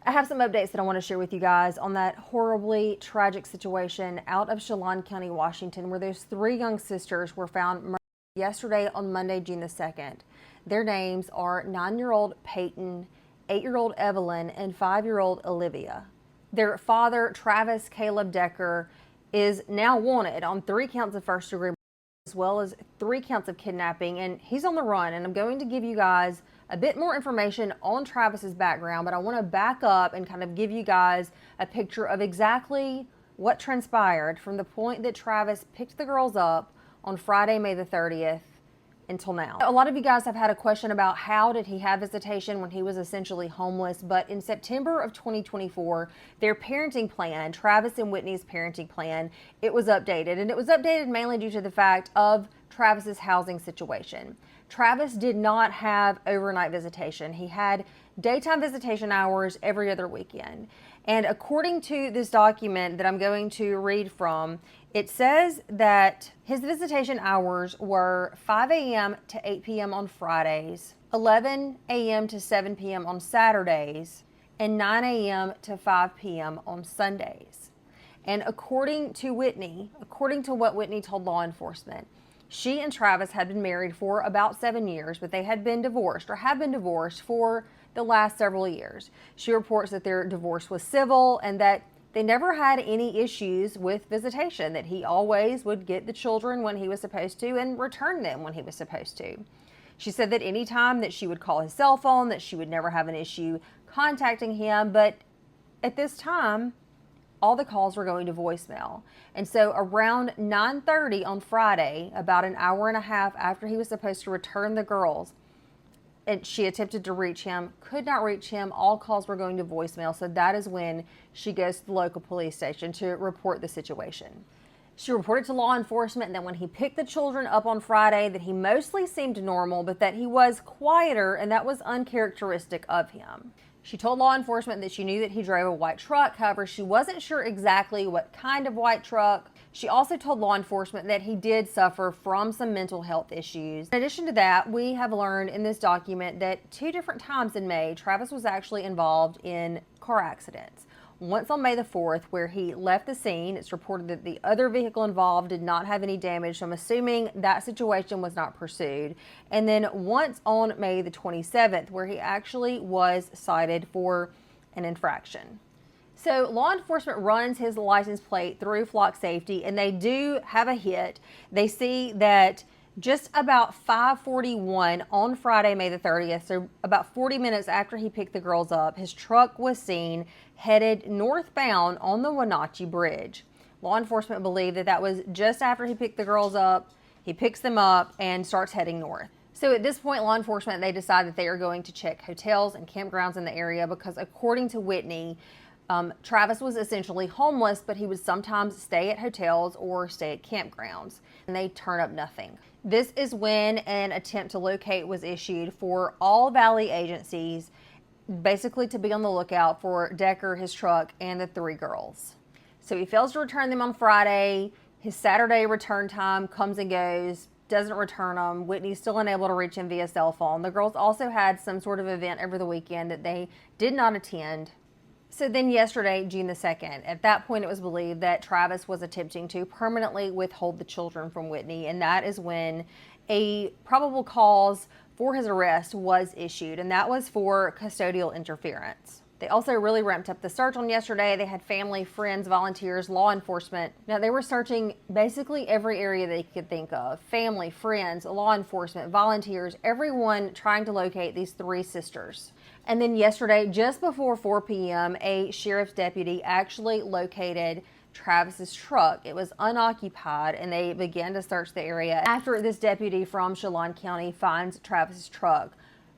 I have some updates that I want to share with you guys on that horribly tragic situation out of Chelan County, Washington, where those three young sisters were found murdered yesterday on Monday, June the 2nd. Their names are 9-year-old Paityn, 8-year-old Evelyn, and 5-year-old Olivia. Their father, Travis Caleb Decker, is now wanted on 3 counts of first-degree as well as 3 counts of kidnapping, and he's on the run. And I'm going to give you guys a bit more information on Travis's background, but I want to back up and kind of give you guys a picture of exactly what transpired from the point that Travis picked the girls up on Friday, May the 30th until now. A lot of you guys have had a question about how did he have visitation when he was essentially homeless, but in September of 2024, their parenting plan, Travis and Whitney's parenting plan, it was updated, and it was updated mainly due to the fact of Travis's housing situation. Travis did not have overnight visitation. He had daytime visitation hours every other weekend. And according to this document that I'm going to read from, it says that his visitation hours were 5 a.m. to 8 p.m. on Fridays, 11 a.m. to 7 p.m. on Saturdays, and 9 a.m. to 5 p.m. on Sundays. And according to Whitney, according to what Whitney told law enforcement, she and Travis had been married for about 7 years, but they had been divorced or have been divorced for the last several years. She reports that their divorce was civil and that they never had any issues with visitation, that he always would get the children when he was supposed to and return them when he was supposed to. She said that anytime that she would call his cell phone, that she would never have an issue contacting him, but at this time, all the calls were going to voicemail. And so around 9:30 on Friday, about an hour and a half after he was supposed to return the girls, and she attempted to reach him, could not reach him. All calls were going to voicemail. So that is when she goes to the local police station to report the situation. She reported to law enforcement that when he picked the children up on Friday, that he mostly seemed normal, but that he was quieter, and that was uncharacteristic of him. She told law enforcement that she knew that he drove a white truck. However, she wasn't sure exactly what kind of white truck. She also told law enforcement that he did suffer from some mental health issues. In addition to that, we have learned in this document that 2 different times in May, Travis was actually involved in car accidents. Once on May the 4th, where he left the scene. It's reported that the other vehicle involved did not have any damage, so I'm assuming that situation was not pursued. And then once on May the 27th, where he actually was cited for an infraction. So law enforcement runs his license plate through Flock Safety, and they do have a hit. They see that just about 5:41 on Friday, May the 30th, so about 40 minutes after he picked the girls up, his truck was seen headed northbound on the Wenatchee Bridge. Law enforcement believe that that was just after he picked the girls up. He picks them up and starts heading north. So at this point, law enforcement, they decide that they are going to check hotels and campgrounds in the area because according to Whitney, Travis was essentially homeless, but he would sometimes stay at hotels or stay at campgrounds, and they turn up nothing. This is when an attempt to locate was issued for all Valley agencies, basically to be on the lookout for Decker, his truck, and the 3 girls. So he fails to return them on Friday. His Saturday return time comes and goes, doesn't return them. Whitney's still unable to reach him via cell phone. The girls also had some sort of event over the weekend that they did not attend. So then yesterday, June the 2nd, at that point it was believed that Travis was attempting to permanently withhold the children from Whitney, and that is when a probable cause for his arrest was issued, and that was for custodial interference. They also really ramped up the search on yesterday. They had family, friends, volunteers, law enforcement. Now they were searching basically every area they could think of. Family, friends, law enforcement, volunteers, everyone trying to locate these 3 sisters. And then yesterday, just before 4 p.m., a sheriff's deputy actually located Travis's truck. It was unoccupied, and they began to search the area. After this deputy from Chelan County finds Travis's truck,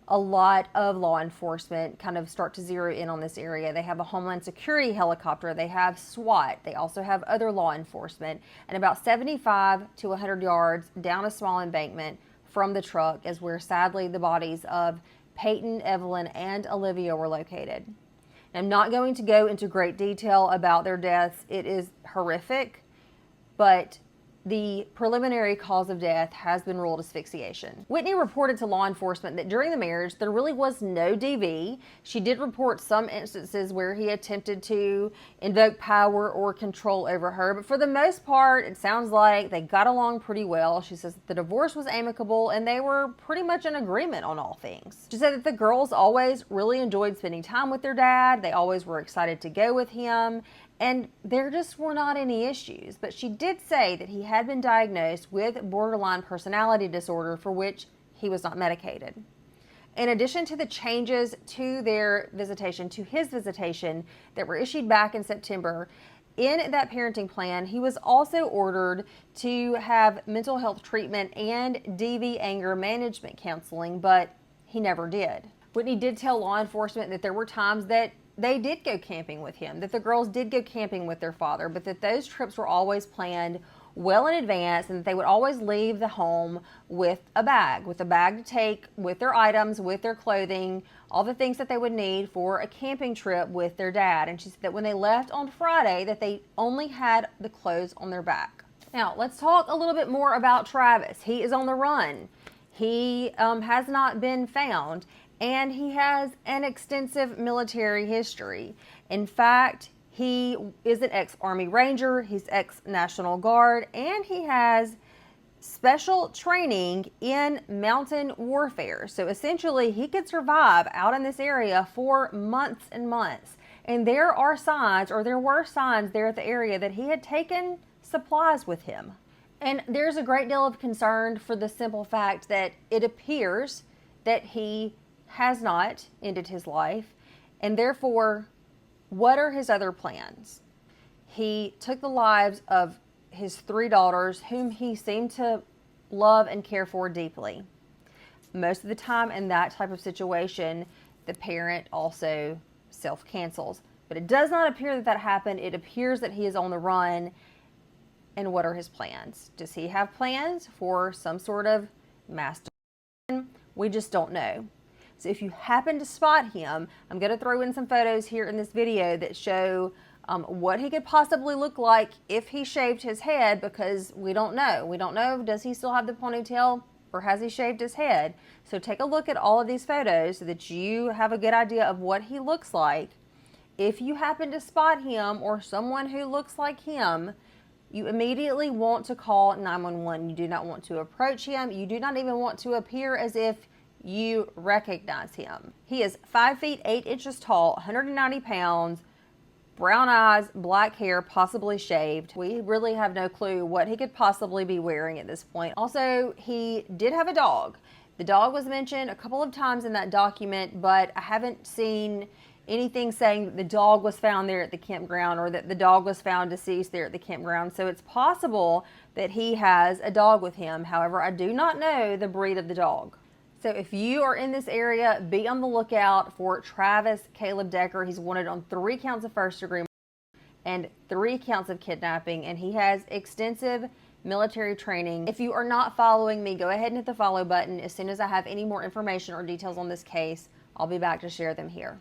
a lot of law enforcement kind of start to zero in on this area. They have a Homeland Security helicopter, they have SWAT, they also have other law enforcement, and about 75 to 100 yards down a small embankment from the truck is where sadly the bodies of Paityn, Evelyn, and Olivia were located. I'm not going to go into great detail about their deaths. It is horrific, but the preliminary cause of death has been ruled asphyxiation. Whitney reported to law enforcement that during the marriage, there really was no DV. She did report some instances where he attempted to invoke power or control over her, but for the most part, it sounds like they got along pretty well. She says that the divorce was amicable and they were pretty much in agreement on all things. She said that the girls always really enjoyed spending time with their dad. They always were excited to go with him, and there just were not any issues. But she did say that he had been diagnosed with borderline personality disorder, for which he was not medicated. In addition to the changes to his visitation that were issued back in September, in that parenting plan, he was also ordered to have mental health treatment and DV anger management counseling, but he never did. Whitney did tell law enforcement that there were times that they did go camping with him, that the girls did go camping with their father, but that those trips were always planned well in advance, and that they would always leave the home with a bag to take with their items, with their clothing, all the things that they would need for a camping trip with their dad. And she said that when they left on Friday, that they only had the clothes on their back. Now, let's talk a little bit more about Travis. He is on the run. He has not been found, and he has an extensive military history. In fact, he is an ex-Army Ranger, he's ex-National Guard, and he has special training in mountain warfare. So essentially, he could survive out in this area for months and months. And there were signs there at the area that he had taken supplies with him. And there's a great deal of concern for the simple fact that it appears that he has not ended his life, and therefore, what are his other plans? He took the lives of his 3 daughters, whom he seemed to love and care for deeply. Most of the time in that type of situation, the parent also self-cancels. But it does not appear that that happened. It appears that he is on the run. And what are his plans? Does he have plans for some sort of mass destruction? We just don't know. So if you happen to spot him, I'm going to throw in some photos here in this video that show what he could possibly look like if he shaved his head, because we don't know. We don't know, does he still have the ponytail or has he shaved his head? So take a look at all of these photos so that you have a good idea of what he looks like. If you happen to spot him or someone who looks like him, you immediately want to call 911. You do not want to approach him. You do not even want to appear as if you recognize him. He is 5 feet 8 inches tall, 190 pounds, brown eyes, black hair, possibly shaved. We really have no clue what he could possibly be wearing at this point. Also, he did have a dog. The dog was mentioned a couple of times in that document, but I haven't seen anything saying that the dog was found there at the campground or that the dog was found deceased there at the campground. So it's possible that he has a dog with him. However, I do not know the breed of the dog. So if you are in this area, be on the lookout for Travis Caleb Decker. He's wanted on 3 counts of first-degree murder and 3 counts of kidnapping, and he has extensive military training. If you are not following me, go ahead and hit the follow button. As soon as I have any more information or details on this case, I'll be back to share them here.